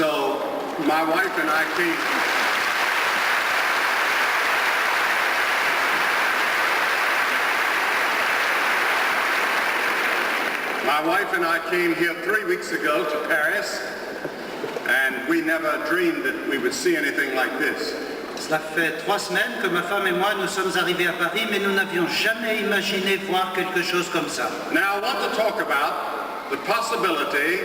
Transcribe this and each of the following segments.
So my wife and I came. My wife and I came here 3 weeks ago to Paris, and we never dreamed that we would see anything like this. Cela fait 3 semaines que ma femme et moi nous sommes arrivés à Paris, mais nous n'avions jamais imaginé voir quelque chose comme ça. Now I want to talk about the possibility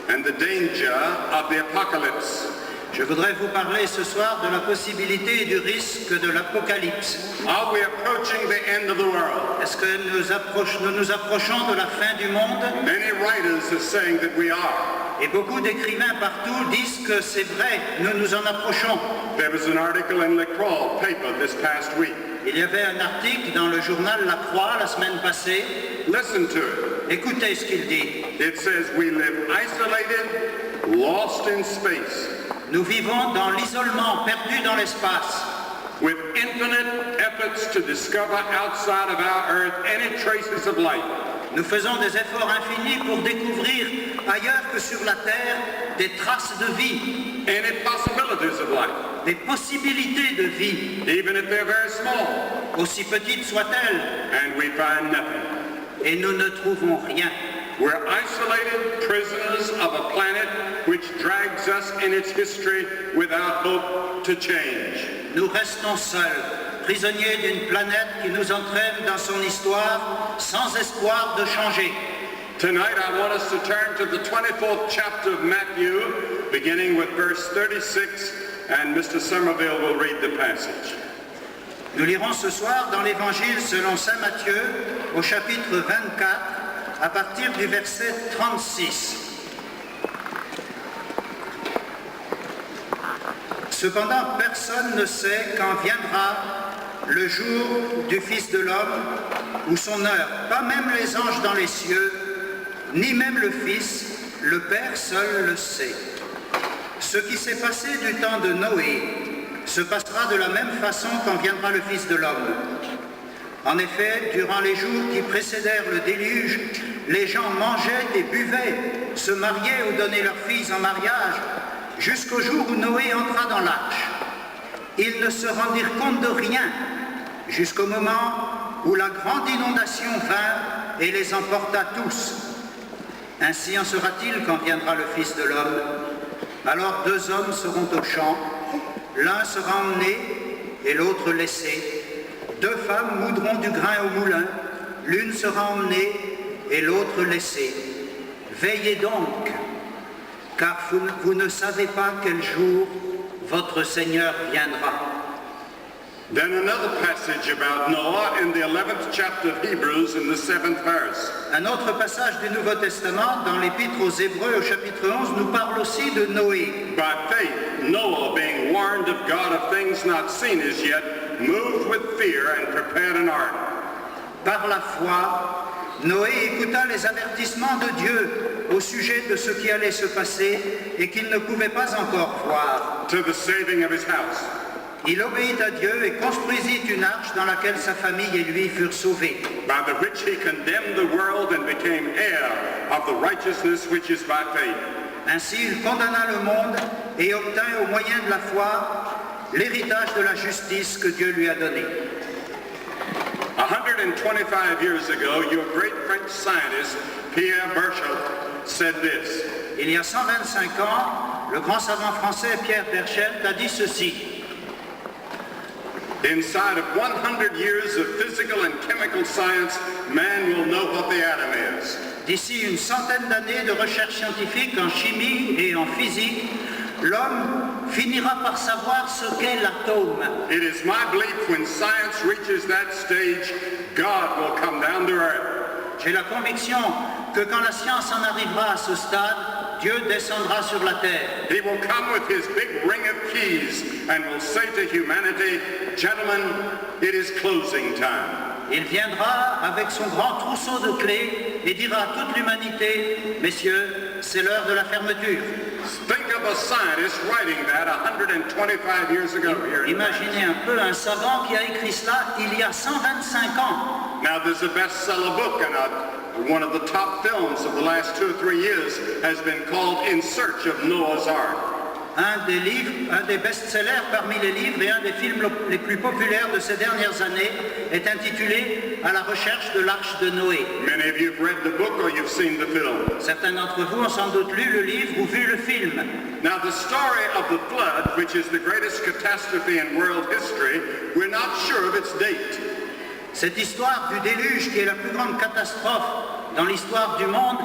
and the danger of the apocalypse. Je voudrais vous parler ce soir de la possibilité et du risque de l'apocalypse. Are we approaching the end of the world? Est-ce que nous nous approchons de la fin du monde? Many writers are saying that we are. Et beaucoup d'écrivains partout disent que c'est vrai, nous nous en approchons. There was an article in Le Croix paper this past week. Il y avait un article dans le journal La Croix la semaine passée. Listen to it. Écoutez ce qu'il dit. It says we live isolated, lost in space. Nous vivons dans l'isolement, perdus dans l'espace. With infinite efforts to discover outside of our Earth any traces of life. Nous faisons des efforts infinis pour découvrir ailleurs que sur la Terre des traces de vie. Any possibilities of life. Des possibilités de vie. Even if they're very small. Aussi petites soient-elles. And we find nothing. Et nous ne trouvons rien. We're isolated prisoners of a planet which drags us in its history without hope to change. Nous restons seuls, prisonniers d'une planète qui nous entraîne dans son histoire sans espoir de changer. Tonight I want us to turn to the 24th chapter of Matthew, beginning with verse 36, and Mr. Somerville will read the passage. Nous lirons ce soir dans l'Évangile selon saint Matthieu, au chapitre 24, à partir du verset 36. Cependant, personne ne sait quand viendra le jour du Fils de l'homme ou son heure, pas même les anges dans les cieux, ni même le Fils, le Père seul le sait. Ce qui s'est passé du temps de Noé se passera de la même façon quand viendra le Fils de l'homme. En effet, durant les jours qui précédèrent le déluge, les gens mangeaient et buvaient, se mariaient ou donnaient leurs filles en mariage, jusqu'au jour où Noé entra dans l'arche. Ils ne se rendirent compte de rien, jusqu'au moment où la grande inondation vint et les emporta tous. Ainsi en sera-t-il quand viendra le Fils de l'homme. Alors 2 hommes seront au champ, l'un sera emmené et l'autre laissé. 2 femmes moudront du grain au moulin, l'une sera emmenée et l'autre laissée. Veillez donc, car vous ne savez pas quel jour votre Seigneur viendra. Then another passage about Noah in the 11th chapter of Hebrews in the 7th verse. Un autre passage du Nouveau Testament, dans l'Épître aux Hébreux au chapitre 11, nous parle aussi de Noé. By faith, Noah, being warned of God of things not seen as yet, moved with fear and prepared an ark. Par la foi, Noé écouta les avertissements de Dieu au sujet de ce qui allait se passer et qu'il ne pouvait pas encore voir. To the saving of his house. Il obéit à Dieu et construisit une arche dans laquelle sa famille et lui furent sauvés. By the which he condemned the world and became heir of the righteousness which is by faith. Ainsi il condamna le monde et obtint au moyen de la foi l'héritage de la justice que Dieu lui a donné. 125 years ago, your great French scientist, Pierre Berchot, said this. Il y a 125 ans, le grand savant français Pierre Berchelt a dit ceci. Inside of 100 years of physical and chemical science, man will know what the atom is. D'ici une centaine d'années de recherche scientifique en chimie et en physique, l'homme finira par savoir ce qu'est l'atome. It is my belief when science reaches that stage, God will come down to earth. J'ai la conviction que quand la science en arrivera à ce stade, Dieu descendra sur la terre. He will come with his big ring of keys and will say to humanity, gentlemen, it is closing time. Il viendra avec son grand trousseau de clés et dira à toute l'humanité, messieurs, c'est l'heure de la fermeture. Think of a scientist writing that 125 years ago here. Imaginez un peu un savant qui a écrit cela il y a 125 ans. Now there's a bestseller book and a One of the top films of the last 2 or 3 years has been called In Search of Noah's Ark. Un des best-sellers parmi les livres et un des films les plus populaires de ces dernières années est intitulé « À la recherche de l'arche de Noé ». Many of you have read the book or you've seen the film. Certains d'entre vous ont sans doute lu le livre ou vu le film. Now the story of the flood, which is the greatest catastrophe in world history, we're not sure of its date. Cette histoire du déluge, qui est la plus grande catastrophe dans l'histoire du monde,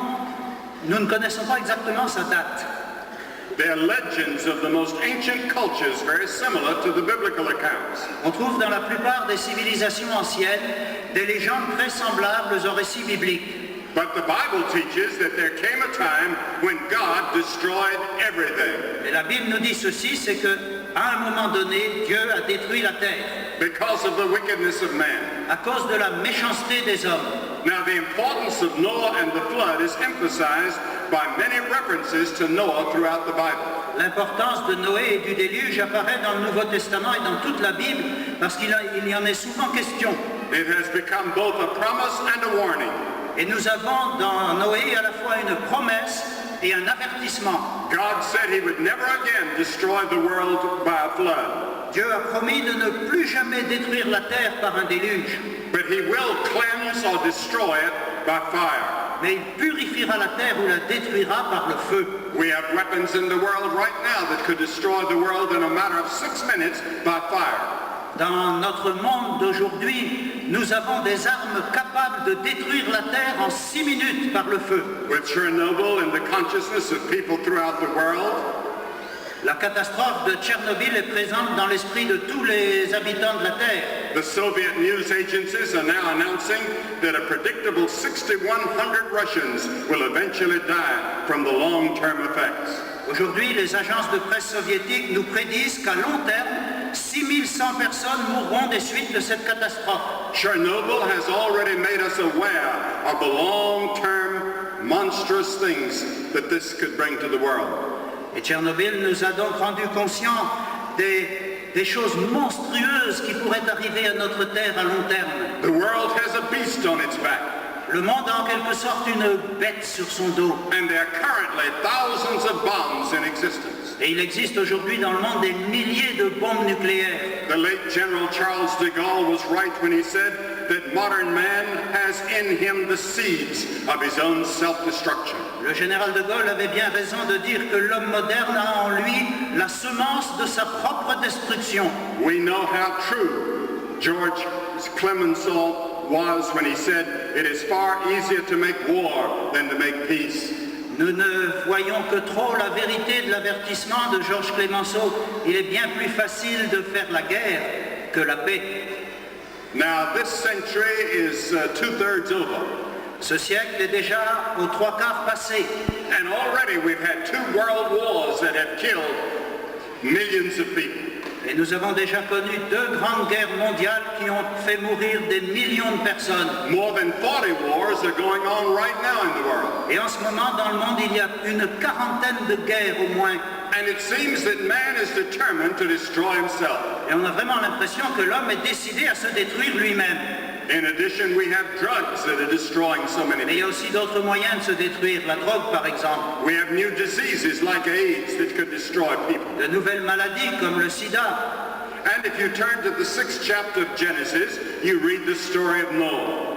nous ne connaissons pas exactement sa date. There are legends of the most ancient cultures very similar to the biblical accounts. On trouve dans la plupart des civilisations anciennes des légendes très semblables aux récits bibliques. But the Bible teaches that there came a time when God destroyed everything. Et la Bible nous dit ceci, c'est que à un moment donné, Dieu a détruit la terre Because of the wickedness of man. à cause de la méchanceté des hommes. Now the importance of Noah and the flood is emphasized by many references to Noah throughout the Bible. L'importance de Noé et du déluge apparaît dans le Nouveau Testament et dans toute la Bible parce qu'il y en est souvent question. It has become both a promise and a warning. Et nous avons dans Noé à la fois une promesse et un avertissement. God said he would never again destroy the world by a flood. Dieu a promis de ne plus jamais détruire la terre par un déluge, But he will cleanse or destroy it by fire. mais il purifiera la terre ou la détruira par le feu. We have weapons in the world right now that could destroy the world in a matter of 6 minutes by fire. Dans notre monde d'aujourd'hui, nous avons des armes capables de détruire la terre en 6 minutes par le feu. With Chernobyl in the consciousness of people throughout the world, La catastrophe de Tchernobyl est présente dans l'esprit de tous les habitants de la terre. the Soviet news agencies are now announcing that a predictable 6,100 Russians will eventually die from the long-term effects. Aujourd'hui, les agences de presse soviétiques nous prédisent qu'à long terme, 6100 personnes mourront des suites de cette catastrophe. Chernobyl has already made us aware of the long-term monstrous things that this could bring to the world. Et Tchernobyl nous a donc rendu conscients des choses monstrueuses qui pourraient arriver à notre terre à long terme. The world has a beast on its back, Le monde a en quelque sorte une bête sur son dos. and there are currently thousands of bombs in existence. Et il existe aujourd'hui dans le monde des milliers de bombes nucléaires. The late General Charles de Gaulle was right when he said that modern man has in him the seeds of his own self-destruction. Le général de Gaulle avait bien raison de dire que l'homme moderne a en lui la semence de sa propre destruction. We know how true George Clemenceau was when he said, "It is far easier to make war than to make peace." Nous ne voyons que trop la vérité de l'avertissement de Georges Clemenceau. Il est bien plus facile de faire la guerre que la paix. Now this century is 2/3 over, Ce siècle est déjà aux 3/4 passé. and already we've had 2 world wars that have killed millions of people. Et nous avons déjà connu 2 grandes guerres mondiales qui ont fait mourir des millions de personnes. More than 40 wars are going on right now in the world. Et en ce moment, dans le monde, il y a une quarantaine de guerres au moins. And it seems that man is determined to destroy himself. Et on a vraiment l'impression que l'homme est décidé à se détruire lui-même. In addition, we have drugs that are destroying so many Mais il y a people. aussi d'autres moyens de se détruire. La drogue, par exemple. We have new diseases like AIDS that could destroy people. De nouvelles maladies comme le sida. And if you turn to the 6th chapter of Genesis, you read the story of Noah.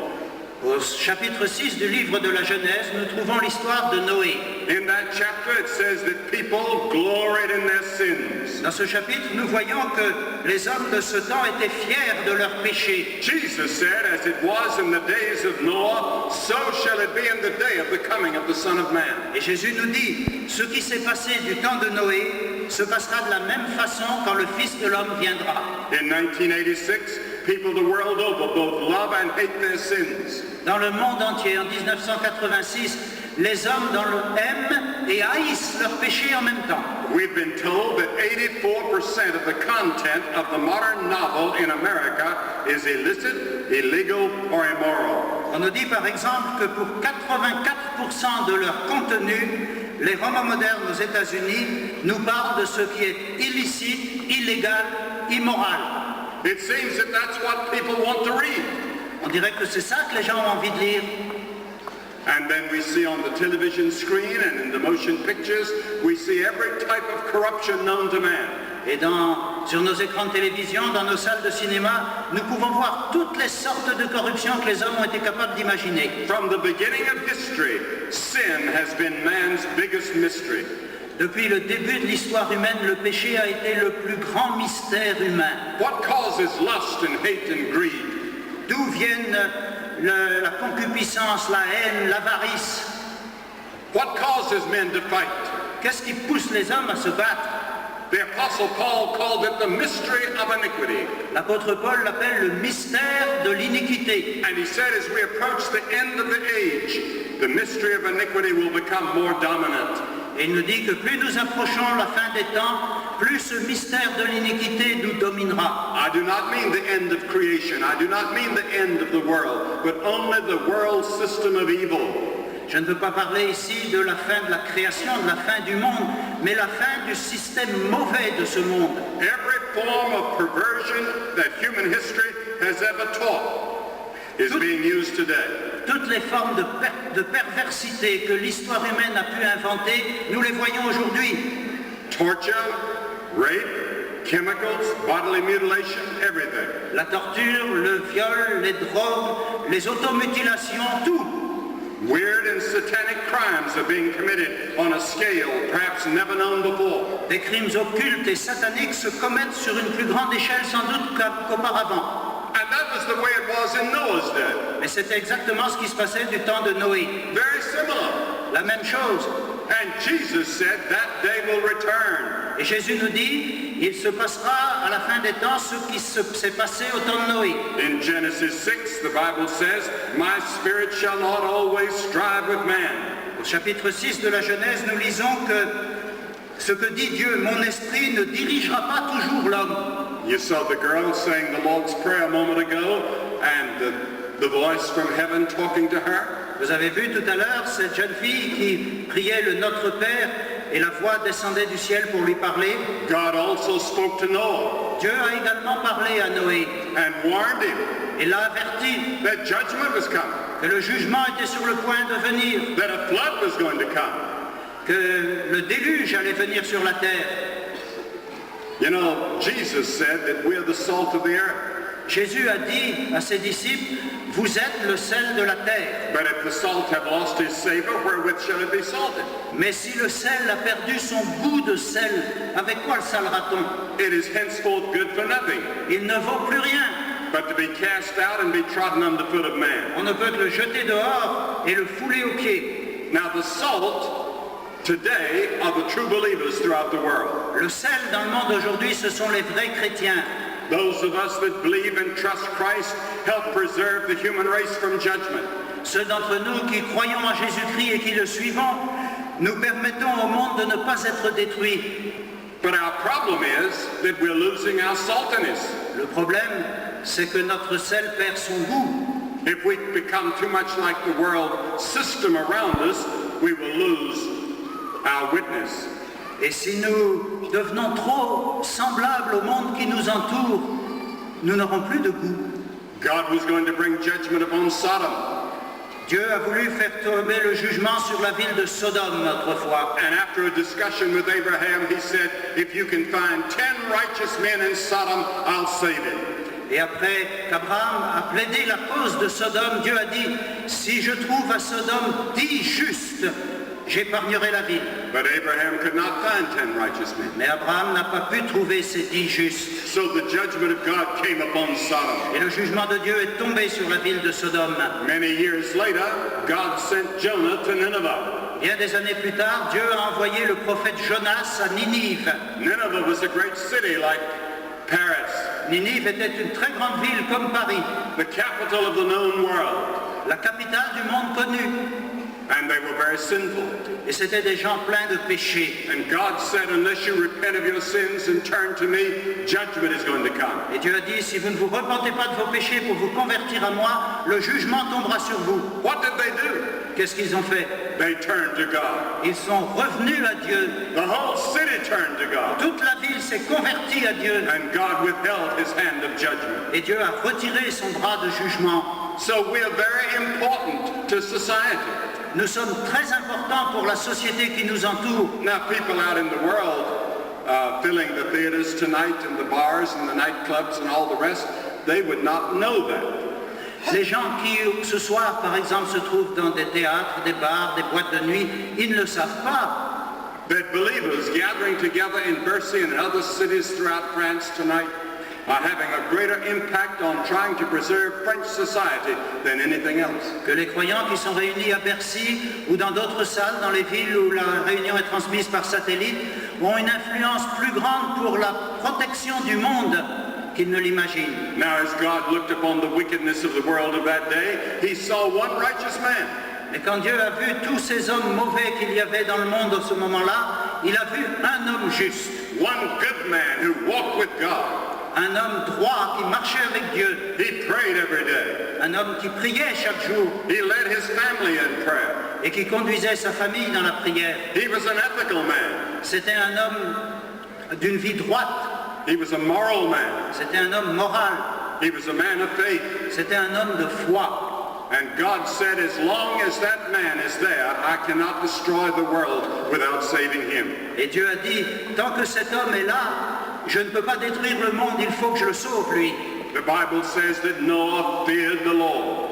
Au chapitre 6 du livre de la Genèse, nous trouvons l'histoire de Noé. In that chapter, it says that people gloried in their sins. Dans ce chapitre, nous voyons que les hommes de ce temps étaient fiers de leurs péchés. Jesus said, as it was in the days of Noah, so shall it be in the day of the coming of the Son of Man. Et Jésus nous dit, ce qui s'est passé du temps de Noé se passera de la même façon quand le Fils de l'homme viendra. In 1986, people the world over both love and hate their sins. Dans le monde entier, en 1986, les hommes aiment et haïssent leurs péchés en même temps. We've been told that 84% of the content of the modern novel in America is illicit, illegal, or immoral. On nous dit par exemple que pour 84% de leur contenu, les romans modernes aux États-Unis nous parlent de ce qui est illicite, illégal, immoral. It seems that that's what people want to read. On dirait que c'est ça que les gens ont envie de lire. And then we see on the television screen and in the motion pictures, we see every type of corruption known to man. Et sur nos écrans de télévision, dans nos salles de cinéma, nous pouvons voir toutes les sortes de corruptions que les hommes ont été capables d'imaginer. From the beginning of history, sin has been man's biggest mystery. Depuis le début de l'histoire humaine, le péché a été le plus grand mystère humain. What causes lust and hate and greed? D'où viennent la concupiscence, la haine, l'avarice? What causes men to fight? Qu'est-ce qui pousse les hommes à se battre? The Apostle Paul called it the mystery of iniquity. L'apôtre Paul l'appelle le mystère de l'iniquité. And he said as we approach the end of the age, the mystery of iniquity will become more dominant. Et il nous dit que plus nous approchons la fin des temps, plus ce mystère de l'iniquité nous dominera. I do not mean the end of creation. I do not mean the end of the world, but only the world system of evil. Je ne veux pas parler ici de la fin de la création, de la fin du monde, mais la fin du système mauvais de ce monde. Every form of perversion that human history has ever taught is being used today. Toutes les formes de perversité que l'histoire humaine a pu inventer, nous les voyons aujourd'hui. Torture, rape, chemicals, bodily mutilation, everything. La torture, le viol, les drogues, les automutilations, tout. Weird and satanic crimes are being committed on a scale perhaps never known before. Des crimes occultes et sataniques se commettent sur une plus grande échelle sans doute qu'auparavant. And that was the way it was in Noah's day. Mais c'était exactement ce qui se passait du temps de Noé. Very similar. La même chose. And Jesus said that day will return. Et Jésus nous dit, il se passera à la fin des temps ce qui s'est passé au temps de Noé. In Genesis 6, the Bible says, "My spirit shall not always strive with man." Au chapitre 6 de la Genèse, nous lisons que ce que dit Dieu, mon esprit ne dirigera pas toujours l'homme. You saw the girl saying the Lord's Prayer a moment ago, and the voice from heaven talking to her. Vous avez vu tout à l'heure cette jeune fille qui priait le Notre Père et la voix descendait du ciel pour lui parler. God also spoke to Noah. Dieu a également parlé à Noé And warned him et l'a averti that judgment was coming, que le jugement était sur le point de venir, that a flood was going to come. que le déluge allait venir sur la terre. You know, Jesus said that we are the salt of the earth. Jésus a dit à ses disciples, vous êtes le sel de la terre. But if the salt have lost his savor, wherewith shall it be salted? Mais si le sel a perdu son goût de sel, avec quoi le salera-t-on? It is henceforth good for nothing, Il ne vaut plus rien. but to be cast out and be trodden underfoot of man. On ne peut que le jeter dehors et le fouler aux pieds. Now the salt today are the true believers throughout the world. Le sel dans le monde aujourd'hui, ce sont les vrais chrétiens. Those of us that believe and trust Christ help preserve the human race from judgment. Ceux d'entre nous qui croyons en Jésus-Christ et qui le suivons, nous permettons au monde de ne pas être détruit. But our problem is that we're losing our saltiness. Le problème, c'est que notre sel perd son goût. If we become too much like the world system around us, we will lose our witness. Et si nous devenons trop semblables au monde qui nous entoure, nous n'aurons plus de goût. God was going to bring judgment upon Sodom. Dieu a voulu faire tomber le jugement sur la ville de Sodome autrefois. And after a discussion with Abraham, he said, if you can find 10 righteous men in Sodom, I'll save it. Et après qu'Abraham a plaidé la cause de Sodome, Dieu a dit, si je trouve à Sodome 10 justes, j'épargnerai la ville. But Abraham could not find 10 righteous men. Mais Abraham n'a pas pu trouver ces 10 justes. So the judgment of God came upon Sodom. Et le jugement de Dieu est tombé sur la ville de Sodome. Many years later, God sent Jonah to Nineveh. Bien des années plus tard, Dieu a envoyé le prophète Jonas à Ninive. Nineveh was a great city like Paris, Ninive était une très grande ville comme Paris, the capital of the known world. la capitale du monde connu. And they were very sinful. Et c'était des gens pleins de péchés. And God said, unless you repent of your sins and turn to me, judgment is going to come. Et Dieu a dit, si vous ne vous repentez pas de vos péchés pour vous convertir à moi, le jugement tombera sur vous. What did they do? Qu'est-ce qu'ils ont fait? They turned to God. Ils sont revenus à Dieu. The whole city turned to God. Toute la ville s'est convertie à Dieu. And God withheld his hand of judgment. Et Dieu a retiré son bras de jugement. So we are very important to society. nous sommes très importants pour la société qui nous entoure. Now, people out in the world filling the theaters tonight and the bars and the nightclubs and all the rest, they would not know that. Les gens qui, ce soir, par exemple, se trouvent dans des théâtres, des bars, des boîtes de nuit, ils ne le savent pas. That believers gathering together in Bercy and other cities throughout France tonight are having a greater impact on trying to preserve French society than anything else. Que les croyants qui sont réunis à Bercy ou dans d'autres salles, dans les villes où la réunion est transmise par satellite, ont une influence plus grande pour la protection du monde qu'ils ne l'imaginent. Now, as God looked upon the wickedness of the world of that day, he saw one righteous man. Mais quand Dieu a vu tous ces hommes mauvais qu'il y avait dans le monde à ce moment-là, il a vu un homme juste, One good man who walked with God. un homme droit qui marchait avec Dieu, He prayed every day. un homme qui priait chaque jour He led his family in prayer. et qui conduisait sa famille dans la prière. He was an ethical man. C'était un homme d'une vie droite, He was a moral man. c'était un homme moral, He was a man of faith. c'était un homme de foi. And God said, as long as that man is there, I cannot destroy the world without saving him. Et Dieu a dit, tant que cet homme est là, je ne peux pas détruire le monde, il faut que je le sauve, lui. The Bible says that Noah feared the Lord.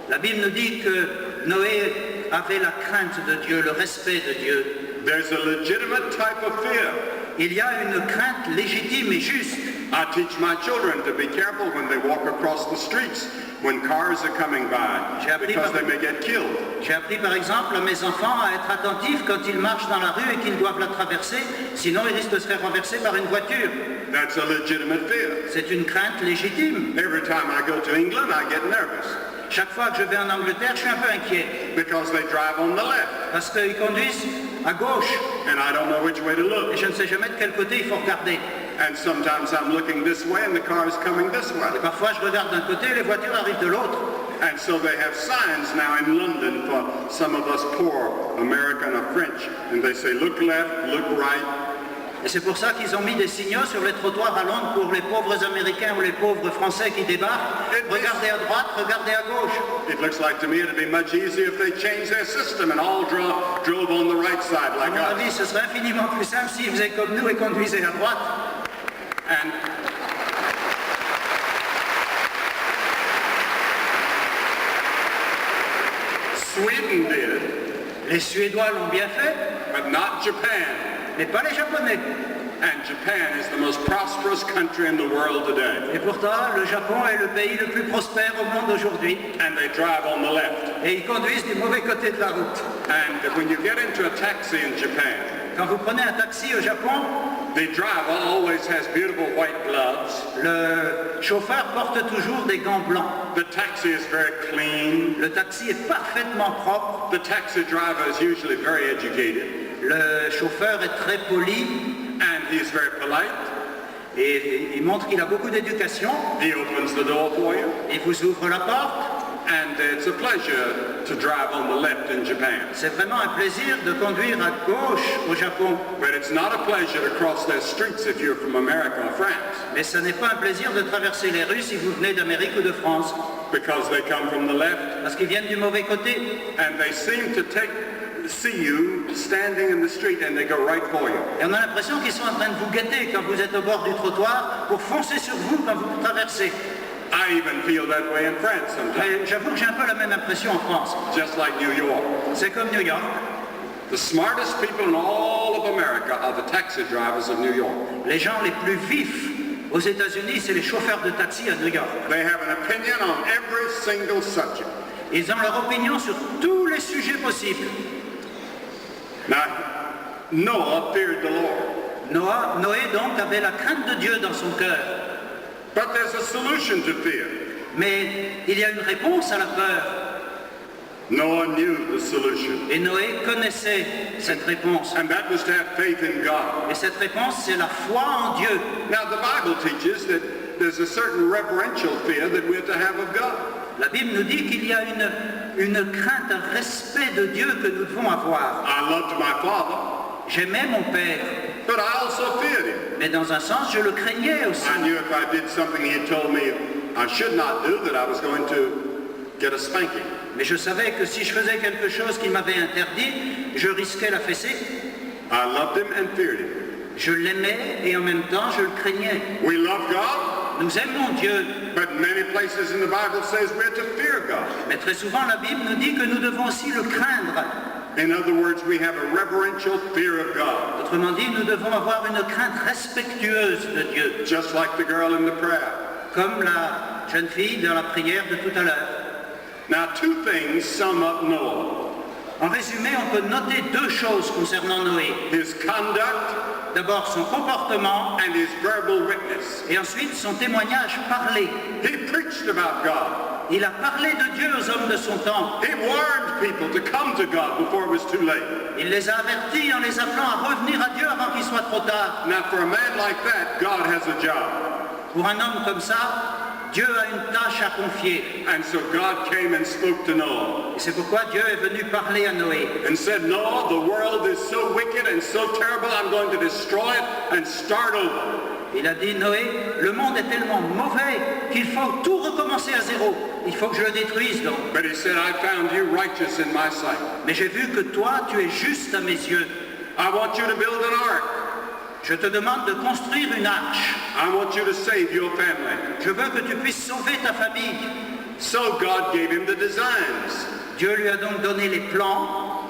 La Bible nous dit que Noé avait la crainte de Dieu, le respect de Dieu. There's a legitimate type of fear. Il y a une crainte légitime et juste. I teach my children to be careful when they walk across the streets, when cars are coming by, because they may get killed. J'ai appris par exemple à mes enfants à être attentifs quand ils marchent dans la rue et qu'ils doivent la traverser, sinon ils risquent de se faire renverser par une voiture. That's a legitimate fear. C'est une crainte légitime. Every time I go to England, I get nervous Chaque fois que je vais en Angleterre, je suis un peu inquiet because they drive on the left, parce qu'ils conduisent à gauche and I don't know which way to et look. je ne sais jamais de quel côté il faut regarder. And sometimes I'm looking this way and the car is coming this way. Et parfois je regarde d'un côté et les voitures arrivent de l'autre. And so they have signs now in London for some of us poor American or French, and they say, look left, look right. Et c'est pour ça qu'ils ont mis des signaux sur les trottoirs à Londres pour les pauvres Américains ou les pauvres Français qui débarquent. Regardez à droite, regardez à gauche. It looks like to me it'd be much easier if they changed their system and all drove on the right side À like mon avis, us. ce serait infiniment plus simple s'ils faisaient comme nous et conduisaient à droite. And Sweden did, Les Suédois l'ont bien fait, but not Japan. mais pas les Japonais. And Japan is the most prosperous country in the world today. Et pourtant, le Japon est le pays le plus prospère au monde aujourd'hui. And they drive on the left. Et ils conduisent du mauvais côté de la route. And when you get into a taxi in Japan, Quand vous prenez un taxi au Japon, the driver always has beautiful white gloves. le chauffeur porte toujours des gants blancs. The taxi is very clean. Le taxi est parfaitement propre. The taxi driver is usually very educated. Le chauffeur est très poli And he's very polite. et il montre qu'il a beaucoup d'éducation. He opens the door for you. Il vous ouvre la porte. And it's a pleasure to drive on the left in Japan. C'est vraiment un plaisir de conduire à gauche au Japon. But it's not a pleasure to cross their streets if you're from America or France, Mais ce n'est pas un plaisir de traverser les rues si vous venez d'Amérique ou de France. because they come from the left Parce qu'ils viennent du mauvais côté. and they seem to see you standing in the street and they go right for you. Et on a l'impression qu'ils sont en train de vous guetter quand vous êtes au bord du trottoir pour foncer sur vous quand vous traversez. I even feel that way in France sometimes, Mais j'avoue que j'ai un peu la même impression en France. just like New York. C'est comme New York. The smartest people in all of America are the taxi drivers of New York. Les gens les plus vifs aux États-Unis, c'est les chauffeurs de taxi à New York. They have an opinion on every single subject. Ils ont leur opinion sur tous les sujets possibles. Now, Noah feared the Lord. Noé donc avait la crainte de Dieu dans son cœur. But there's a solution to fear. Mais il y a une réponse à la peur. Noah knew the solution. Et Noé connaissait cette réponse. And that was to have faith in God. Et cette réponse, c'est la foi en Dieu. Now, the Bible teaches that there's a certain reverential fear that we're to have of God. La Bible nous dit qu'il y a une crainte, un respect de Dieu que nous devons avoir. I loved my father, J'aimais mon père, but I also feared him. mais dans un sens, je le craignais aussi. I knew if I did something he had told me I should not do, that I was going to get a spanking. Mais je savais que si je faisais quelque chose qu'il m'avait interdit, je risquais la fessée. I loved him and feared him. Je l'aimais et en même temps je le craignais. We love God, Nous aimons Dieu, but many places in the Bible says we're to fear God. mais très souvent la Bible nous dit que nous devons aussi le craindre. In other words, we have a reverential fear of God, Autrement dit, nous devons avoir une crainte respectueuse de Dieu, just like the girl in the prayer. comme la jeune fille dans la prière de tout à l'heure. Now, two things sum up Noah: En résumé, on peut noter deux choses concernant Noé. his conduct D'abord son comportement and his verbal witness. et ensuite son témoignage parlé. He preached about God. Il a parlé de Dieu aux hommes de son temps. He warned people to come to God before it was too late. Il les a avertis en les appelant à revenir à Dieu avant qu'il soit trop tard. Now, for a man like that, God has a job. Pour un homme comme ça, Dieu a une tâche à confier. And so God came and spoke to Noah Et c'est pourquoi Dieu est venu parler à Noé. and said, Noah, the world is so wicked and so terrible, I'm going to destroy it and start over. Il a dit, Noé, le monde est tellement mauvais qu'il faut tout recommencer à zéro. Il faut que je le détruise donc. But he said, I found you righteous in my sight. Mais j'ai vu que toi, tu es juste à mes yeux. I want you to build an ark. Je te demande de construire une arche. I want you to save your family. Je veux que tu puisses sauver ta famille. So God gave him the designs. Dieu lui a donc donné les plans.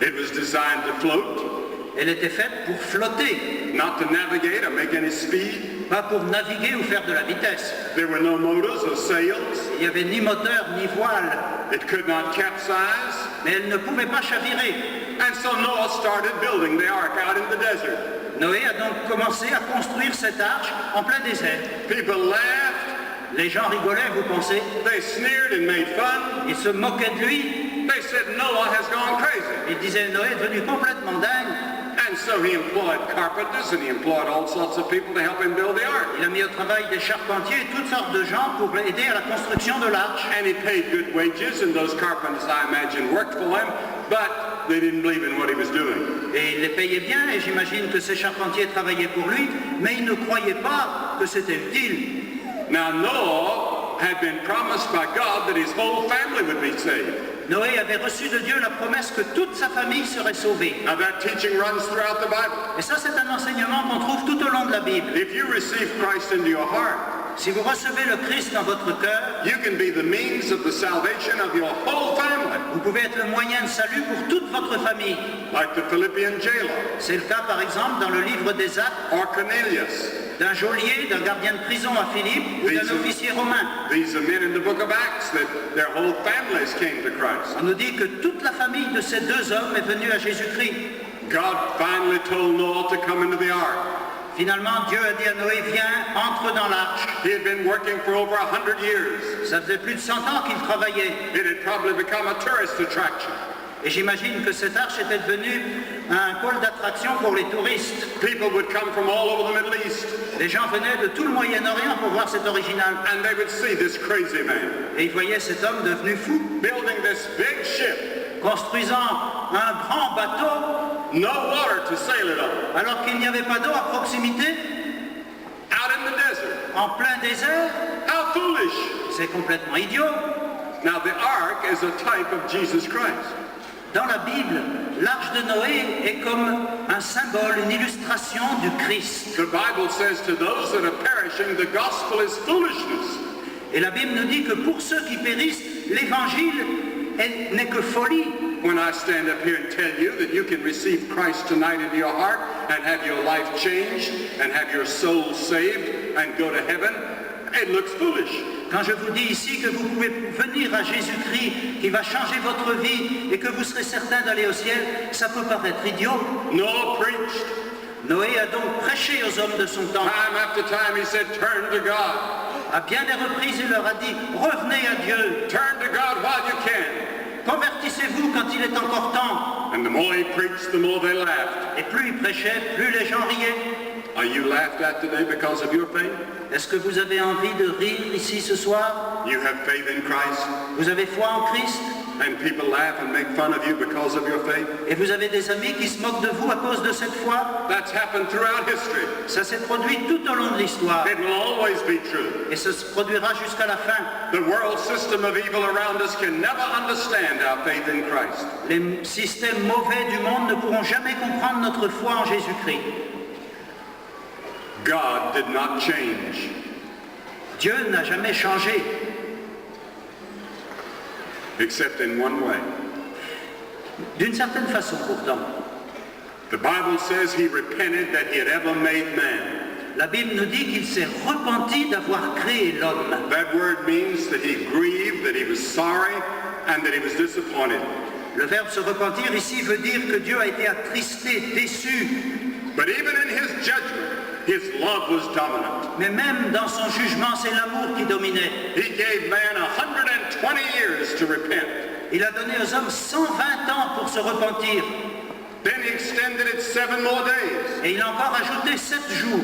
It was designed to float, Elle était faite pour flotter, not to navigate or make any speed. pas pour naviguer ou faire de la vitesse. There were no motors or sails. Il n'y avait ni moteur ni voile, It could not capsize. mais elle ne pouvait pas chavirer. And so Noah started building the ark out in the desert. Noé a donc commencé à construire cette arche en plein désert. People laughed, Les gens rigolaient, vous pensez? they sneered and made fun. Ils se moquaient de lui. They said Noah has gone crazy. Ils disaient Noé est devenu complètement dingue. And so he employed carpenters and he employed all sorts of people to help him build the ark. Il a mis au travail des charpentiers et toutes sortes de gens pour aider à la construction de l'arche. And he paid good wages, and those carpenters, I imagine, worked for him, but they didn't believe in what he was doing. Et il les payait bien et j'imagine que ces charpentiers travaillaient pour lui, mais ils ne croyaient pas que c'était utile. Now Noah had been promised by God that his whole family would be saved. Noé avait reçu de Dieu la promesse que toute sa famille serait sauvée. Now that teaching runs throughout the Bible. Et ça, c'est un enseignement qu'on trouve tout au long de la Bible. If you receive Christ into your heart, Si vous recevez le Christ dans votre cœur, you can be the means of the salvation of your whole family, vous pouvez être le moyen de salut pour toute votre famille. like the Philippian jailer C'est le cas, par exemple, dans le livre des Actes, or Cornelius. d'un geôlier, d'un gardien de prison à Philippe ou d'un officier romain. These are men in the book of Acts that their whole families came to Christ. On nous dit que toute la famille de ces deux hommes est venue à Jésus-Christ. God finally told Noah to come into the ark. Finalement, Dieu a dit à Noé, viens, entre dans l'arche. He had been working for over 100 years. Ça faisait plus de 100 ans qu'il travaillait. It had probably become a tourist attraction. Et j'imagine que cette arche était devenue un pôle d'attraction pour les touristes. People would come from all over the Middle East, Les gens venaient de tout le Moyen-Orient pour voir cet original. and they would see this crazy man Et ils voyaient cet homme devenu fou, building this big ship, construisant un grand bateau, no water to sail it on, alors qu'il n'y avait pas d'eau à proximité, out in the desert. en plein désert. How foolish! C'est complètement idiot. Now the ark is a type of Jesus Christ. Dans la Bible, l'arche de Noé est comme un symbole, une illustration du Christ. The Bible says to those that are perishing, the gospel is foolishness. Et la Bible nous dit que pour ceux qui périssent, l'évangile n'est que folie. When I stand up here and tell you that you can receive Christ tonight into your heart and have your life changed and have your soul saved and go to heaven, it looks foolish. Quand je vous dis ici que vous pouvez venir à Jésus-Christ qui va changer votre vie et que vous serez certain d'aller au ciel, ça peut paraître idiot. Noah preached. Noé a donc prêché aux hommes de son temps. Time after time he said, turn to God. À bien des reprises, il leur a dit, revenez à Dieu, Turn to God while you can. convertissez-vous quand il est encore temps. And the more he preached, the more they laughed. Et plus il prêchait, plus les gens riaient. Are you laughed at today because of your faith? Est-ce que vous avez envie de rire ici ce soir? You have faith in Christ? Vous avez foi en Christ? and people laugh and make fun of you because of your faith? Et vous avez des amis qui se moquent de vous à cause de cette foi? That's happened throughout history. Ça s'est produit tout au long de l'histoire. It will always be true. Et ça se produira jusqu'à la fin. The world system of evil around us can never understand our faith in Christ. Les systèmes mauvais du monde ne pourront jamais comprendre notre foi en Jésus-Christ. God did not change. Dieu n'a jamais changé, Except in one way. d'une certaine façon pourtant. The Bible says he repented that he had ever made man. La Bible nous dit qu'il s'est repenti d'avoir créé l'homme. That word means that he grieved, that he was sorry, and that he was disappointed. Le verbe se repentir ici veut dire que Dieu a été attristé, déçu. But even in his judgment, his love was dominant. Mais même dans son jugement, c'est l'amour qui dominait. He gave man 120 years to repent. Il a donné aux hommes 120 ans pour se repentir. Then he extended it 7 more days. Et il a encore ajouté 7 jours.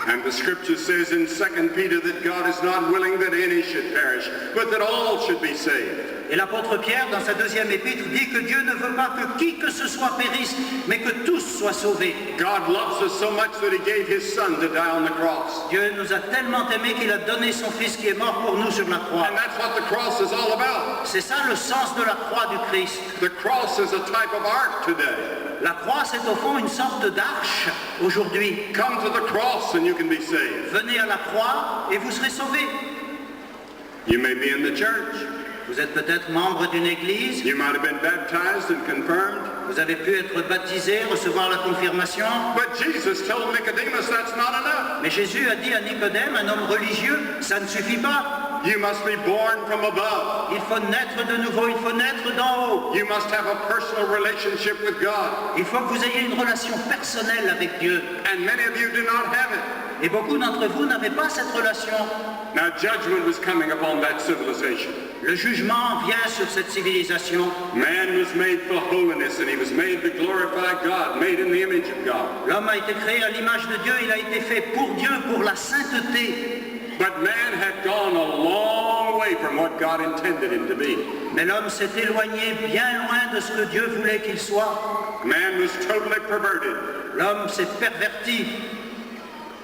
And the scripture says in 2 Peter that God is not willing that any should perish, but that all should be saved. Et l'apôtre Pierre, dans sa deuxième épître, dit que Dieu ne veut pas que qui que ce soit périsse, mais que tous soient sauvés. God loves us so much that he gave his son to die on the cross. Dieu nous a tellement aimés qu'il a donné son Fils qui est mort pour nous sur la croix. And that's what the cross is all about. C'est ça le sens de la croix du Christ. The cross is a type of art today. La croix, c'est au fond une sorte d'arche aujourd'hui. Come to the cross and you can be saved. Venez à la croix et vous serez sauvés. You may be in the church. Vous êtes peut-être membre d'une église. You might have been baptized and confirmed. Vous avez pu être baptisé, recevoir la confirmation. But Jesus told Nicodemus that's not enough. Mais Jésus a dit à Nicodème, un homme religieux, ça ne suffit pas. You must be born from above. Il faut naître de nouveau, il faut naître d'en haut. You must have a personal relationship with God. Il faut que vous ayez une relation personnelle avec Dieu. And many of you do not have it. Et beaucoup d'entre vous n'avaient pas cette relation. Now judgment was coming upon that civilization. Le jugement vient sur cette civilisation. Man was made for holiness and he was made to glorify God, made in the image of God. L'homme a été créé à l'image de Dieu, il a été fait pour Dieu, pour la sainteté. But man had gone a long way from what God intended him to be. Mais l'homme s'est éloigné bien loin de ce que Dieu voulait qu'il soit. Man was totally perverted. L'homme s'est perverti.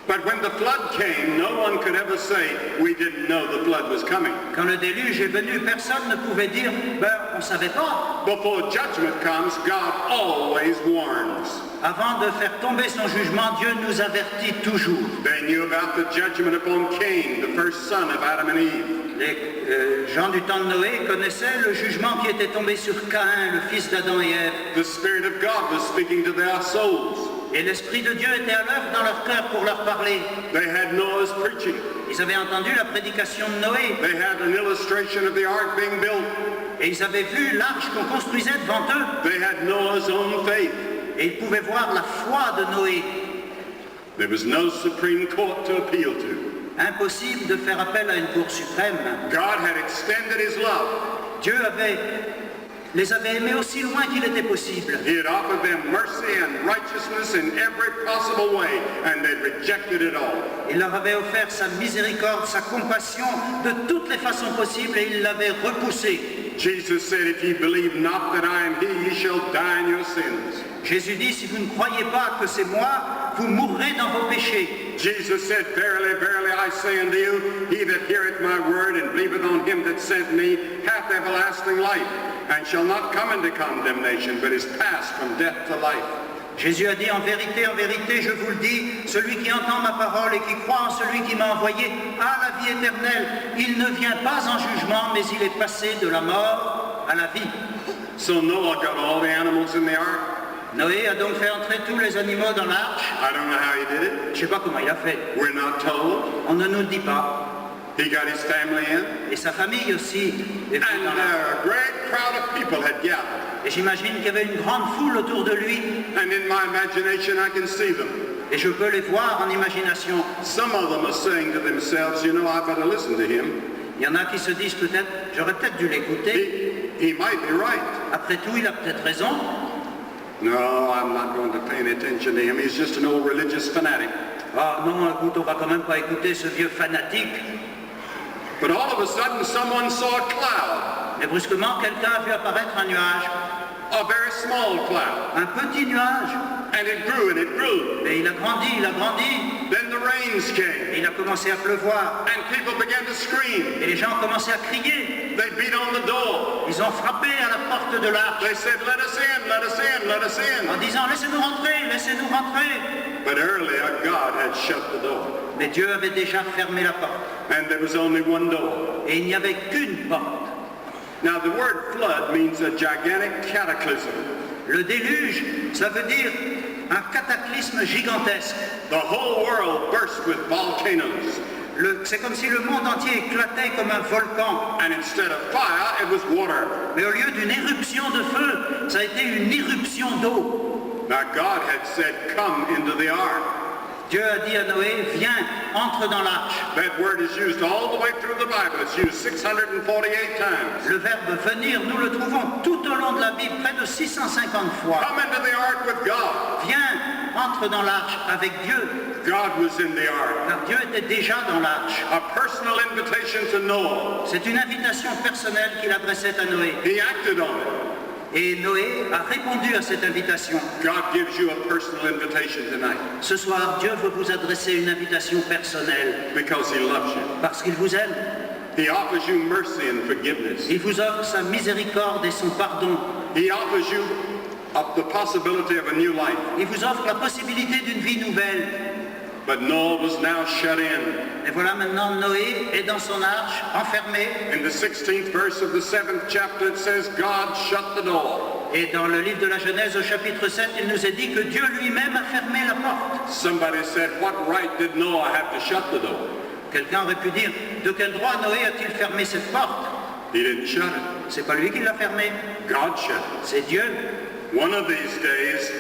But when the flood came, no one could ever say, we didn't know the flood was coming. Quand le déluge est venu, personne ne pouvait dire, on ne savait pas. Before judgment comes, God always warns. Avant de faire tomber son jugement, Dieu nous avertit toujours. They knew about the judgment upon Cain, the first son of Adam and Eve. Les gens du temps de Noé connaissaient le jugement qui était tombé sur Caïn, le fils d'Adam et Ève. The Spirit of God was speaking to their souls. Et l'Esprit de Dieu était à l'œuvre dans leur cœur pour leur parler. They had Noah's preaching. Ils avaient entendu la prédication de Noé. They had an illustration of the ark being built. Et ils avaient vu l'arche qu'on construisait devant eux. They had Noah's own faith. Et ils pouvaient voir la foi de Noé. There was no supreme court to appeal to. Impossible de faire appel à une cour suprême. God had extended his love. Dieu les avait aimés aussi loin qu'il était possible. He had offered them mercy and righteousness in every possible way, and they rejected it all. Il leur avait offert sa miséricorde, sa compassion de toutes les façons possibles et ils l'avaient repoussé. Jesus said, if ye believe not that I am he, ye shall die in your sins. Jésus dit, si vous ne croyez pas que c'est moi, vous mourrez dans vos péchés. Jesus said, verily, verily, I say unto you, he that heareth my word and believeth on him that sent me hath everlasting life, and shall not come into condemnation, but is passed from death to life. Jésus a dit, en vérité, je vous le dis, celui qui entend ma parole et qui croit en celui qui m'a envoyé a la vie éternelle. Il ne vient pas en jugement, mais il est passé de la mort à la vie. So Noah got all the animals in the ark. Noé a donc fait entrer tous les animaux dans l'arche. I don't know how he did it. Je ne sais pas comment il a fait. We're not told. On ne nous le dit pas. He got his family in. Et sa famille aussi est venue And dans l'arche. a great crowd of people had gathered. Et j'imagine qu'il y avait une grande foule autour de lui. And in my imagination, I can see them. Et je peux les voir en imagination. Some of them are saying to themselves, you know, I better listen to him. Il y en a qui se disent peut-être, j'aurais peut-être dû l'écouter. He might be right. Après tout, il a peut-être raison. No, I'm not going to pay any attention to him. He's just an old religious fanatic. Ah non, écoute, on va quand même pas écouter ce vieux fanatique. But all of a sudden, someone saw a cloud. Et brusquement, quelqu'un a vu apparaître un nuage, a very small cloud. un petit nuage. And it grew and it grew. Et il a grandi, il a grandi. Then the rains came. Et il a commencé à pleuvoir. And people began to scream. Et les gens ont commencé à crier. They beat on the door. Ils ont frappé à la porte de l'arche They said, let us in, let us in, let us en in. disant laissez-nous rentrer, laissez-nous rentrer. But earlier, God had shut the door. Mais Dieu avait déjà fermé la porte. And there was only one door. Et il n'y avait qu'une porte. Now, the word flood means a gigantic cataclysm. Le déluge, ça veut dire un cataclysme gigantesque. The whole world burst with volcanoes. C'est comme si le monde entier éclatait comme un volcan. And instead of fire, it was water. Mais au lieu d'une éruption de feu, ça a été une irruption d'eau. Now, God had said, come into the ark. Dieu a dit à Noé, viens, entre dans l'arche. That word is used all the way through the Bible. It's used 648 times. Le verbe venir, nous le trouvons tout au long de la Bible, près de 650 fois. Come into the ark with God. Viens, entre dans l'arche avec Dieu. God was in the ark. Car Dieu était déjà dans l'arche. A personal invitation to Noah. C'est une invitation personnelle qu'il adressait à Noé. He acted on it. Et Noé a répondu à cette invitation. God gives you a personal invitation tonight Ce soir, Dieu veut vous adresser une invitation personnelle because he loves you. parce qu'il vous aime. He offers you mercy and forgiveness. Il vous offre sa miséricorde et son pardon. He offers you the possibility of a new life. Il vous offre la possibilité d'une vie nouvelle. But Noah was now shut in. Et voilà maintenant Noé est dans son arche, enfermé. In the 16th verse of the 7th chapter, it says, God shut the door. Et dans le livre de la Genèse au chapitre 7, il nous est dit que Dieu lui-même a fermé la porte. Somebody said, what right did Noah have to shut the door? Quelqu'un aurait pu dire, de quel droit Noé a-t-il fermé cette porte? He didn't shut it. C'est pas lui qui l'a fermée, God shut it. c'est Dieu. One of these days,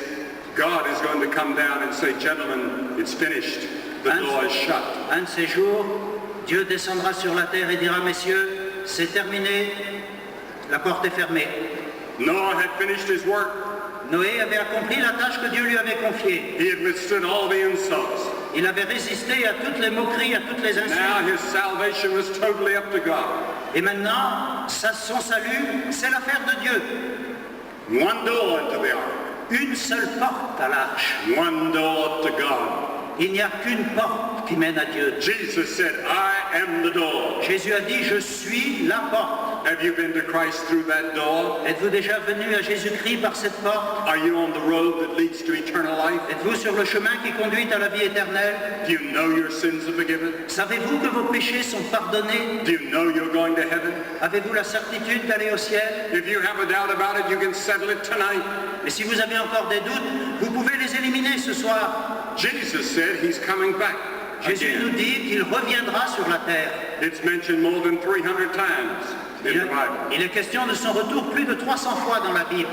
God is going to come down and say, gentlemen, it's finished. The door is shut. Un de ces jours, Dieu descendra sur la terre et dira, messieurs, c'est terminé, la porte est fermée. Noah had finished his work. Noé avait accompli la tâche que Dieu lui avait confiée. He had withstood all the insults. Il avait résisté à toutes les moqueries, à toutes les Now insultes. his salvation was totally up to God. Et maintenant, son salut, c'est l'affaire de Dieu. One door into the ark. Une seule porte à l'arche. One door to God. Il n'y a qu'une porte qui mène à Dieu. Jesus said, I am the door. Jésus a dit, je suis la porte. Have you been to Christ through that door? Êtes-vous déjà venu à Jésus-Christ par cette porte? Are you on the road that leads to eternal life? Êtes-vous sur le chemin qui conduit à la vie éternelle? Do you know your sins are forgiven? Savez-vous que vos péchés sont pardonnés? Do you know you're going to heaven? Avez-vous la certitude d'aller au ciel? If you have a doubt about it, you can settle it tonight. Mais si vous avez encore des doutes, vous pouvez les éliminer ce soir. Jesus said he's coming back Jésus nous again. dit qu'il reviendra sur la terre. It's mentioned more than 300 times in the Bible. Il est question de son retour plus de 300 fois dans la Bible.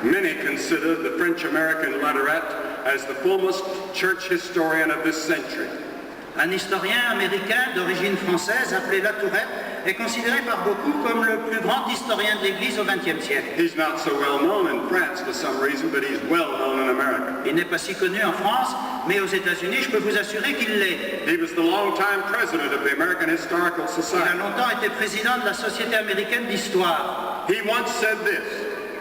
Many consider the French-American Latourette as the foremost church historian of this century. Un historien américain d'origine française appelé Latourette est considéré par beaucoup comme le plus grand historien de l'Église au XXe siècle. He's not so well known in France for some reason, but he's well known in America. Il n'est pas si connu en France, mais aux États-Unis, je peux vous assurer qu'il l'est. He was the longtime president of the American Historical Il a Society. longtemps été président de la Société américaine d'histoire. He once said this,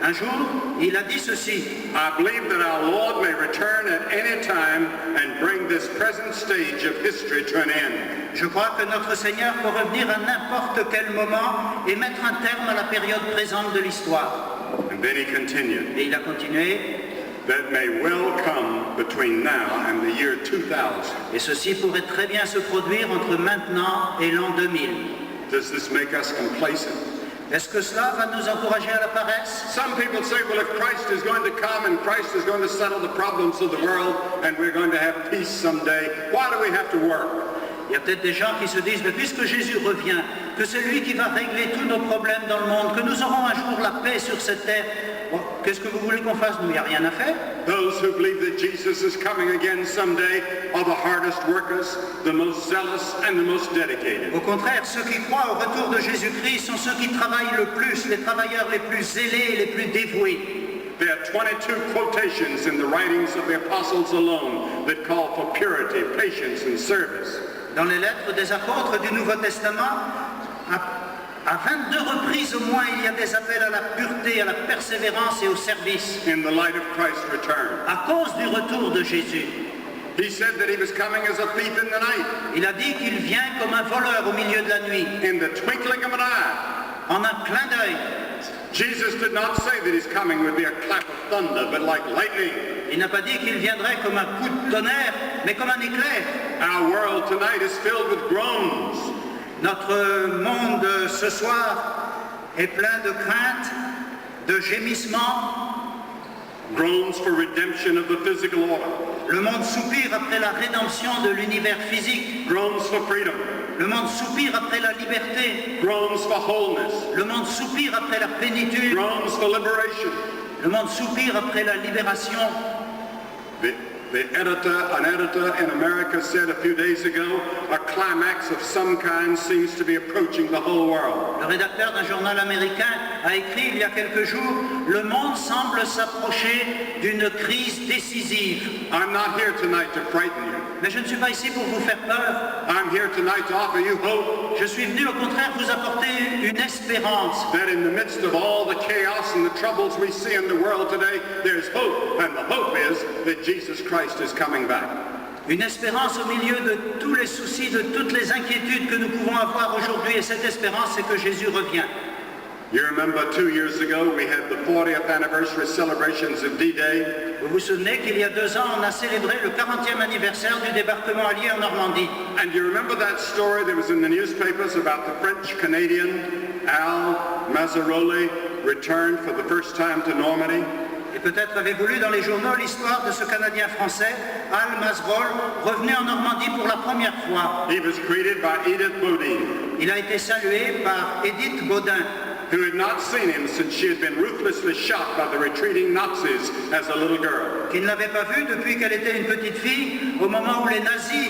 Un jour, il a dit ceci. I believe that our Lord may return at any time and bring this present stage of history to an end. Je crois que notre Seigneur peut revenir à n'importe quel moment et mettre un terme à la période présente de l'histoire. And then he continued, Et il a continué. that may well come between now and the year 2000. Et ceci pourrait très bien se produire entre maintenant et l'an 2000. Does this make us complacent? Est-ce que cela va nous encourager à la paresse? Some people say, well, if Christ is going to come and Christ is going to settle the problems of the world and we're going to have peace someday, why do we have to work? Il y a peut-être des gens qui se disent, mais puisque Jésus revient, que c'est lui qui va régler tous nos problèmes dans le monde, que nous aurons un jour la paix sur cette terre, bon, qu'est-ce que vous voulez qu'on fasse? Nous, il n'y a rien à faire. Those who believe that Jesus is coming again someday are the hardest workers, the most zealous, and the most dedicated. Au contraire, ceux qui croient au retour de Jésus-Christ sont ceux qui travaillent le plus, les travailleurs les plus zélés et les plus dévoués. There are 22 quotations in the writings of the apostles alone that call for purity, patience, and service. Dans les lettres des apôtres du Nouveau Testament, À 22 reprises au moins, il y a des appels à la pureté, à la persévérance et au service, in the light of Christ's return. à cause du retour de Jésus. He said that he was coming as a thief in the night. Il a dit qu'il vient comme un voleur au milieu de la nuit, In the twinkling of an eye. en un clin d'œil. Jesus did not say that his coming would be a clap of thunder, but like lightning. Il n'a pas dit qu'il viendrait comme un coup de tonnerre, mais comme un éclair. Our world tonight is filled with groans. Notre monde ce soir est plein de craintes, de gémissements. Groans for redemption of the physical order. Le monde soupire après la rédemption de l'univers physique. Groans for freedom. Le monde soupire après la liberté. Groans for wholeness. Le monde soupire après la plénitude. Groans for liberation. Le monde soupire après la libération. An editor in America said a few days ago, a climax of some kind seems to be approaching the whole world. Le rédacteur d'un journal américain a écrit il y a quelques jours, le monde semble s'approcher d'une crise décisive. I'm not here tonight to frighten you. Mais je ne suis pas ici pour vous faire peur. I'm here tonight to offer you hope. Je suis venu au contraire vous apporter une espérance. That in the midst of all the chaos and the troubles we see in the world today, there's hope. And the hope is that Jesus Christ is coming back. Une espérance au milieu de tous les soucis, de toutes les inquiétudes que nous pouvons avoir aujourd'hui. Et cette espérance, c'est que Jésus revient. You remember 2 years ago we had the 40th anniversary celebrations of D-Day. Vous vous souvenez qu'il y a 2 ans, on a célébré le 40e anniversaire du débarquement allié en Normandie. And you remember that story that was in the newspapers about the French-Canadian Al Mazzaroli returned for the first time to Normandy? Et peut-être avez-vous lu dans les journaux l'histoire de ce Canadien français, Al Mazrol, revenu en Normandie pour la première fois. He was greeted by Edith Bodine, Il a été salué par Edith Baudin, who had not seen him since she had been ruthlessly shot by the retreating Nazis as a little girl. qui ne l'avait pas vue depuis qu'elle était une petite fille, au moment où les nazis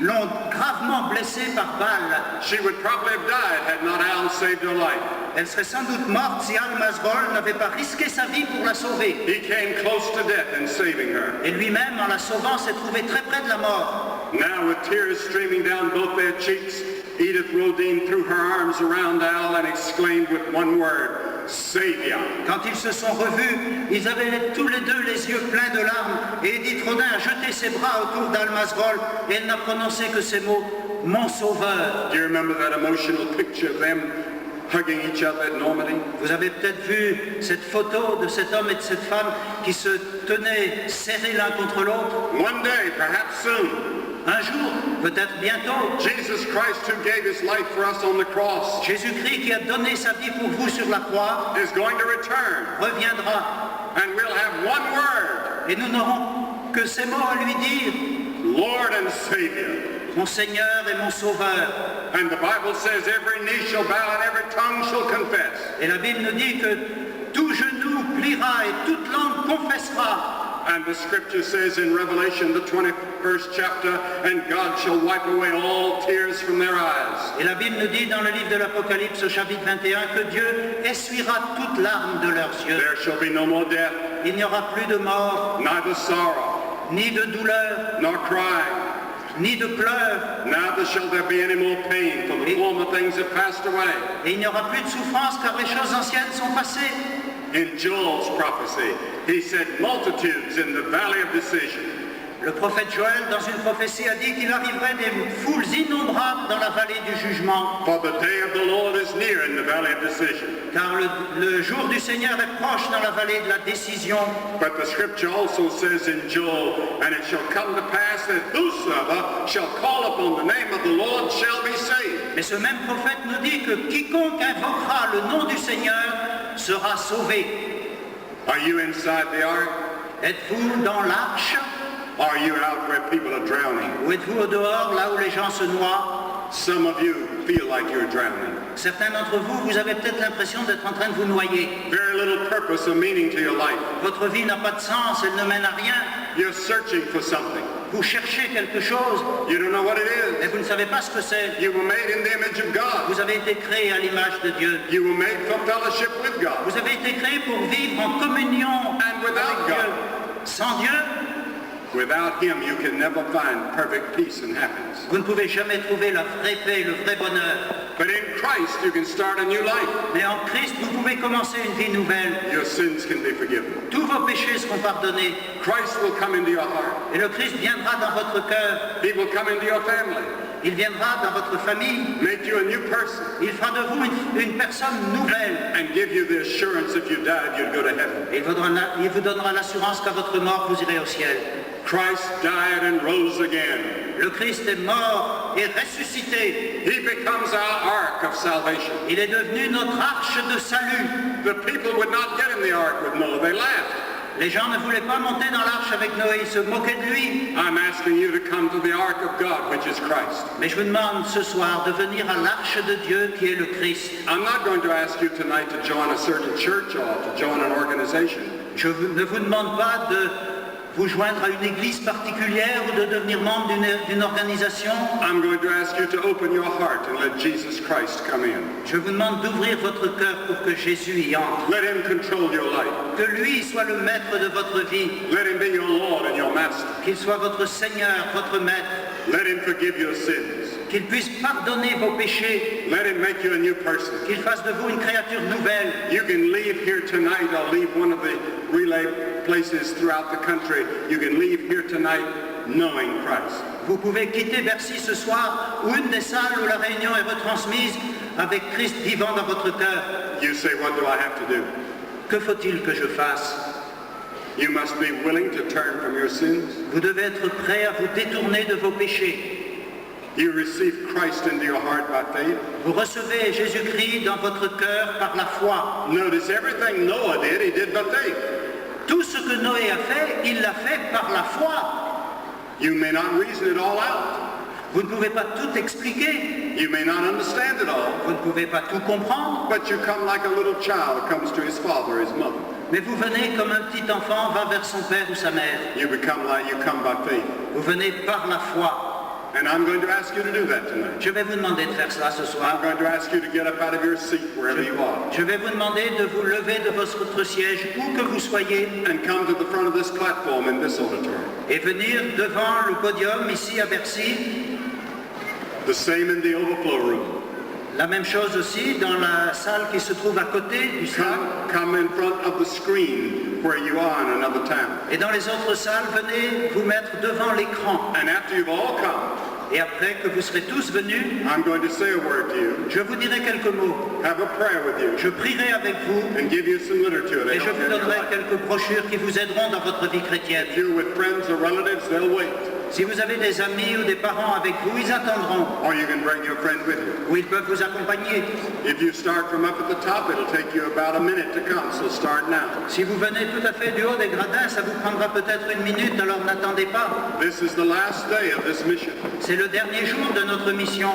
l'ont gravement blessée par balle. She would probably have died had not Al saved her life. Elle serait sans doute morte si Al Mazrol n'avait pas risqué sa vie pour la sauver. He came close to death in saving her. Et lui-même, en la sauvant, s'est trouvé très près de la mort. Now, with tears streaming down both their cheeks, Edith Rodin threw her arms around Al and exclaimed with one word, Savior. Quand ils se sont revus, ils avaient tous les deux les yeux pleins de larmes et Edith Rodin a jeté ses bras autour d'Al Mazrol et elle n'a prononcé que ces mots, « Mon sauveur ». Do you remember that emotional picture of them hugging each other at Normandy? Vous avez peut-être vu cette photo de cet homme et de cette femme qui se tenaient serrés l'un contre l'autre. One day, perhaps soon, Un jour, peut-être bientôt, Jesus Christ, who gave his life for us on the cross, Jésus-Christ qui a donné sa vie pour vous sur la croix is going to return, reviendra and we'll have one word, et nous n'aurons que ces mots à lui dire, Lord and Savior. mon Seigneur et mon Sauveur. And the Bible says every knee shall bow and every tongue shall confess. Et la Bible nous dit que tout genou pliera et toute langue confessera. And the scripture says in Revelation, the 21st chapter, and God shall wipe away all tears from their eyes. Et la Bible nous dit dans le livre de l'Apocalypse au chapitre 21 que Dieu essuiera toute larme de leurs yeux. There shall be no more death, Il n'y aura plus de mort, neither sorrow, ni de douleur, nor crying. ni de pleurs. Neither shall there be any more pain, for the former things have passed away. Et il n'y aura plus de souffrance car les choses anciennes sont passées. In Joel's prophecy, he said multitudes in the valley of decision. Le prophète Joël, dans une prophétie, a dit qu'il arriverait des foules innombrables dans la vallée du jugement. For the day of the Lord is near in the valley of decision. Car le jour du Seigneur est proche dans la vallée de la décision. But the scripture also says in Joel, and it shall come to pass that whosoever shall call upon the name of the Lord shall be saved. Mais ce même prophète nous dit que quiconque invoquera le nom du Seigneur sera sauvé. Are you inside the ark? Êtes-vous dans l'arche Are you out where people are drowning? ou êtes-vous au dehors, là où les gens se noient? Some of you feel like you're drowning. Certains d'entre vous, vous avez peut-être l'impression d'être en train de vous noyer. Very little purpose or meaning to your life. Votre vie n'a pas de sens, elle ne mène à rien. You're searching for something. Vous cherchez quelque chose, You don't know what it mais is. vous ne savez pas ce que c'est. You were made in the image of God. Vous avez été créé à l'image de Dieu. You were made for fellowship with God. Vous avez été créé pour vivre en communion And without avec Dieu. God. Sans Dieu, Without Him, you can never find perfect peace and happiness. vous ne pouvez jamais trouver la vraie paix, le vrai bonheur. But in Christ, you can start a new life. Mais en Christ, vous pouvez commencer une vie nouvelle. Your sins can be forgiven. Tous vos péchés seront pardonnés. Christ will come into your heart. Et le Christ viendra dans votre cœur. He will come into your family. Il viendra dans votre famille. Make you a new person. Il fera de vous une personne nouvelle. And give you the assurance if you died, you'd go to heaven. Et il vous donnera l'assurance qu'à votre mort, vous irez au ciel. Christ died and rose again. Le Christ est mort et ressuscité. He becomes our ark of salvation. Il est devenu notre arche de salut. The people would not get in the ark with Noah. They laughed. Les gens ne voulaient pas monter dans l'arche avec Noé, ils se moquaient de lui. I'm asking you to come to the ark of God, which is Christ. Mais je vous demande ce soir de venir à l'arche de Dieu qui est le Christ. I'm not going to ask you tonight to join a certain church or to join an organization. Je ne vous demande pas de vous joindre à une église particulière ou de devenir membre d'une organisation. I'm going to ask you to open your heart and let Jesus Christ come in. Je vous demande d'ouvrir votre cœur pour que Jésus y entre. Let him control your life. Que lui soit le maître de votre vie. Let him be your Lord and your master. Qu'il soit votre Seigneur, votre maître. Let him forgive your sins. Qu'il puisse pardonner vos péchés. Let him make you a new person. Qu'il fasse de vous une créature nouvelle. You can leave here tonight or leave one of the relay places throughout the country. You can leave here tonight knowing Christ. Vous pouvez quitter Bercy ce soir ou une des salles où la réunion est retransmise avec Christ vivant dans votre cœur. You say, what do I have to do? Que faut-il que je fasse? You must be willing to turn from your sins. Vous devez être prêt à vous détourner de vos péchés. You receive Christ into your heart by faith. Vous recevez Jésus-Christ dans votre cœur par la foi. Notice everything Noah did, he did by faith. Tout ce que Noé a fait, il l'a fait par la foi. You may not reason it all out. Vous ne pouvez pas tout expliquer. You may not understand it all. Vous ne pouvez pas tout comprendre. But you come like a little child comes to his father or his mother. Mais vous venez comme un petit enfant va vers son père ou sa mère. You come by faith. Vous venez par la foi. And I'm going to ask you to do that tonight. Je vais vous demander de faire cela ce soir. I'm going to ask you to get up out of your seat wherever you are. Je vais vous demander de vous lever de votre siège, où que vous soyez, And come to the front of this platform in this auditorium. et venir devant le podium ici à Bercy. The same in the overflow room. La même chose aussi dans la salle qui se trouve à côté du salle. Come in front of the screen where you are in another town. Et dans les autres salles, venez vous mettre devant l'écran. And after you've all come, Et après que vous serez tous venus, I'm going to say a word to you, je vous dirai quelques mots. have a prayer with you, Je prierai avec vous and give you some literature to et je help vous you in your donnerai life. quelques brochures qui vous aideront dans votre vie chrétienne. If you're with friends or relatives, they'll wait. Si vous avez des amis ou des parents avec vous, ils attendront. Or you can bring your friend with you. Ou ils peuvent vous accompagner. If you start from up at the top, it'll take you about a minute to come, so start now. Si vous venez tout à fait du haut des gradins, ça vous prendra peut-être une minute, alors n'attendez pas. This is the last day of this mission. C'est le dernier jour de notre mission.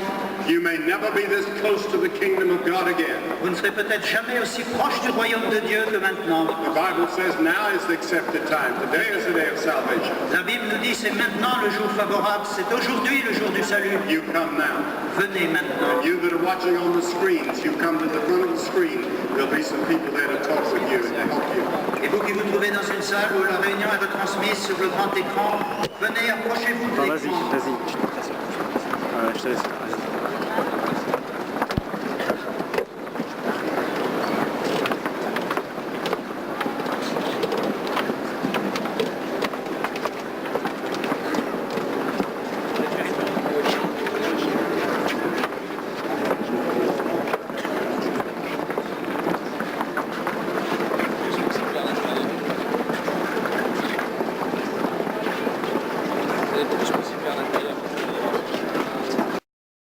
You may never be this close to the kingdom of God again. Vous ne serez peut-être jamais aussi proche du royaume de Dieu que maintenant. The Bible says now is the accepted time. Today is the day of salvation. La Bible nous dit c'est maintenant le jour favorable, c'est aujourd'hui le jour du salut. You come now. Venez maintenant. You that are watching on the screens, you come to the front of the screen. There'll be some people there to talk with you and help you. Et vous qui vous trouvez dans une salle où la réunion est retransmise sur le grand écran, venez, approchez-vous de Vas-y, l'écran. vas-y, je te laisse. Je te laisse.